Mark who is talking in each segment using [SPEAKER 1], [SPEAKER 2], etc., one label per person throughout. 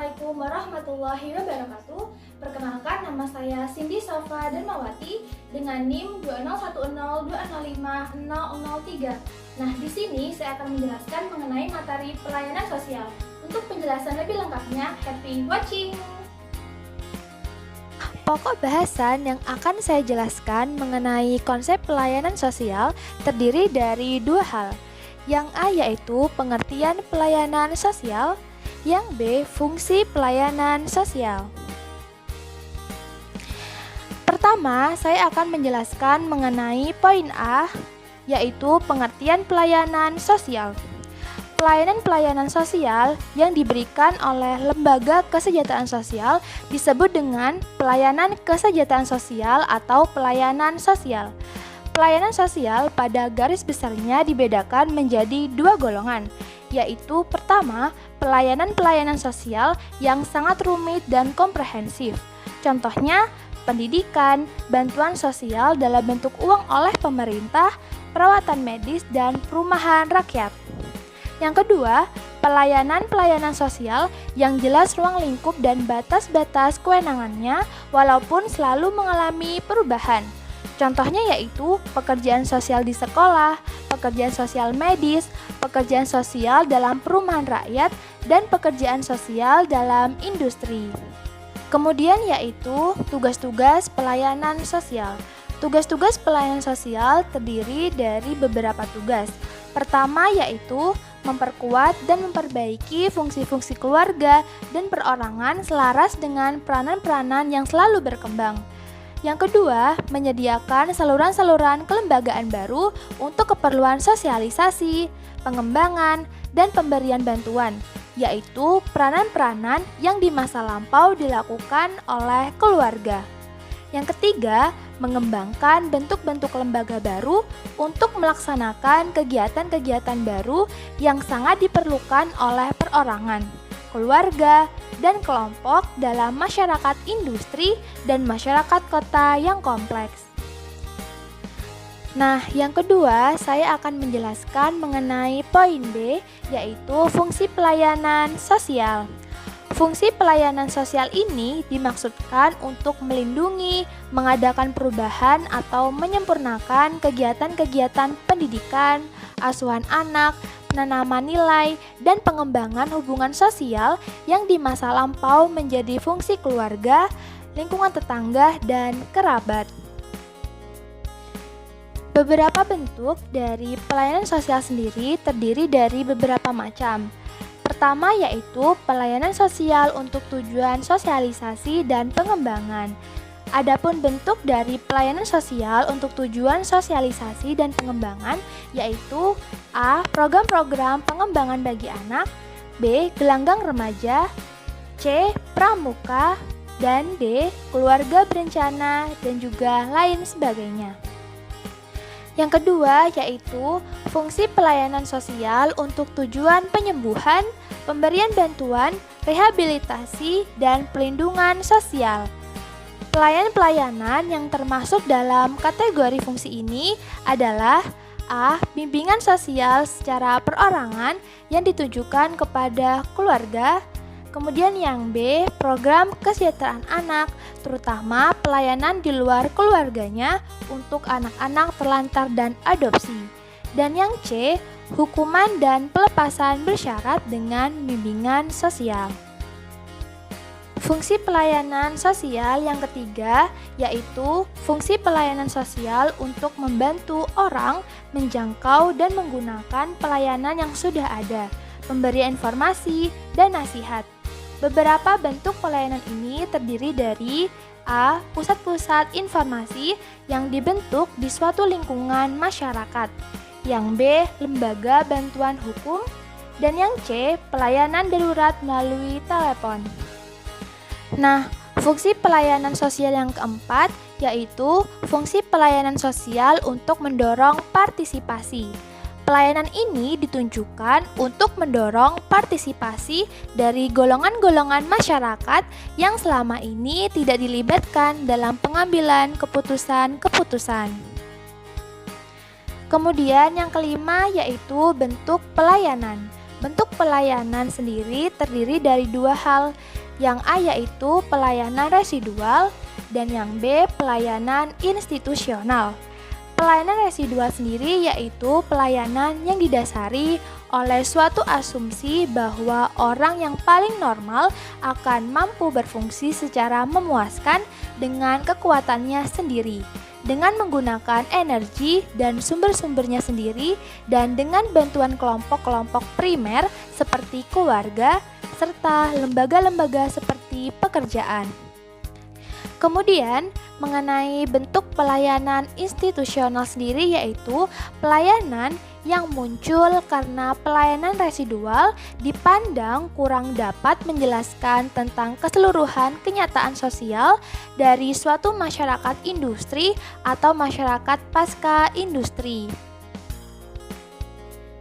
[SPEAKER 1] Assalamualaikum warahmatullahi wabarakatuh. Perkenalkan, nama saya Cindy Safa Darmawati dengan NIM 20102050003. Nah, di sini saya akan menjelaskan mengenai materi pelayanan sosial. Untuk penjelasan lebih lengkapnya, happy watching.
[SPEAKER 2] Pokok bahasan yang akan saya jelaskan mengenai konsep pelayanan sosial terdiri dari dua hal. Yang A yaitu pengertian pelayanan sosial, yang B fungsi pelayanan sosial. Pertama, saya akan menjelaskan mengenai poin A, yaitu pengertian pelayanan sosial. Pelayanan-pelayanan sosial yang diberikan oleh lembaga kesejahteraan sosial disebut dengan pelayanan kesejahteraan sosial atau pelayanan sosial. Pelayanan sosial pada garis besarnya dibedakan menjadi dua golongan, yaitu pertama, pelayanan-pelayanan sosial yang sangat rumit dan komprehensif. Contohnya, pendidikan, bantuan sosial dalam bentuk uang oleh pemerintah, perawatan medis, dan perumahan rakyat. Yang kedua, pelayanan-pelayanan sosial yang jelas ruang lingkup dan batas-batas kewenangannya walaupun selalu mengalami perubahan. Contohnya yaitu pekerjaan sosial di sekolah, pekerjaan sosial medis, pekerjaan sosial dalam perumahan rakyat, dan pekerjaan sosial dalam industri. Kemudian yaitu tugas-tugas pelayanan sosial. Tugas-tugas pelayanan sosial terdiri dari beberapa tugas. Pertama yaitu memperkuat dan memperbaiki fungsi-fungsi keluarga dan perorangan selaras dengan peranan-peranan yang selalu berkembang. Yang kedua, menyediakan saluran-saluran kelembagaan baru untuk keperluan sosialisasi, pengembangan, dan pemberian bantuan, yaitu peranan-peranan yang di masa lampau dilakukan oleh keluarga. Yang ketiga, mengembangkan bentuk-bentuk lembaga baru untuk melaksanakan kegiatan-kegiatan baru yang sangat diperlukan oleh perorangan, keluarga, dan kelompok dalam masyarakat industri dan masyarakat kota yang kompleks. Nah, yang kedua, saya akan menjelaskan mengenai poin B, yaitu fungsi pelayanan sosial. Fungsi pelayanan sosial ini dimaksudkan untuk melindungi, mengadakan perubahan atau menyempurnakan kegiatan-kegiatan pendidikan, asuhan anak, penanaman nilai, dan pengembangan hubungan sosial yang di masa lampau menjadi fungsi keluarga, lingkungan tetangga, dan kerabat. Beberapa bentuk dari pelayanan sosial sendiri terdiri dari beberapa macam. Pertama yaitu pelayanan sosial untuk tujuan sosialisasi dan pengembangan. Adapun bentuk dari pelayanan sosial untuk tujuan sosialisasi dan pengembangan yaitu A. Program-program pengembangan bagi anak, B. Gelanggang remaja, C. Pramuka, dan D. Keluarga berencana, dan juga lain sebagainya. Yang kedua yaitu fungsi pelayanan sosial untuk tujuan penyembuhan, pemberian bantuan, rehabilitasi, dan pelindungan sosial. Pelayanan-pelayanan yang termasuk dalam kategori fungsi ini adalah A. Bimbingan sosial secara perorangan yang ditujukan kepada keluarga. Kemudian yang B. Program kesejahteraan anak, terutama pelayanan di luar keluarganya untuk anak-anak terlantar dan adopsi. Dan yang C. Hukuman dan pelepasan bersyarat dengan bimbingan sosial. Fungsi pelayanan sosial yang ketiga yaitu fungsi pelayanan sosial untuk membantu orang menjangkau dan menggunakan pelayanan yang sudah ada, pemberian informasi dan nasihat. Beberapa bentuk pelayanan ini terdiri dari A. Pusat-pusat informasi yang dibentuk di suatu lingkungan masyarakat, yang B. Lembaga bantuan hukum, dan yang C. Pelayanan darurat melalui telepon. Nah, fungsi pelayanan sosial yang keempat yaitu fungsi pelayanan sosial untuk mendorong partisipasi. Pelayanan ini ditunjukkan untuk mendorong partisipasi dari golongan-golongan masyarakat yang selama ini tidak dilibatkan dalam pengambilan keputusan-keputusan. Kemudian yang kelima yaitu bentuk pelayanan. Bentuk pelayanan sendiri terdiri dari dua hal, yang A yaitu pelayanan residual dan yang B pelayanan institusional. Pelayanan residual sendiri yaitu pelayanan yang didasari oleh suatu asumsi bahwa orang yang paling normal akan mampu berfungsi secara memuaskan dengan kekuatannya sendiri, dengan menggunakan energi dan sumber-sumbernya sendiri, dan dengan bantuan kelompok-kelompok primer seperti keluarga, serta lembaga-lembaga seperti pekerjaan. Kemudian, mengenai bentuk pelayanan institusional sendiri yaitu pelayanan yang muncul karena pelayanan residual dipandang kurang dapat menjelaskan tentang keseluruhan kenyataan sosial dari suatu masyarakat industri atau masyarakat pasca industri.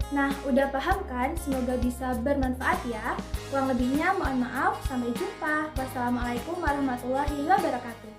[SPEAKER 1] Nah, udah paham kan? Semoga bisa bermanfaat ya. Kurang lebihnya mohon maaf. Sampai jumpa. Wassalamualaikum warahmatullahi wabarakatuh.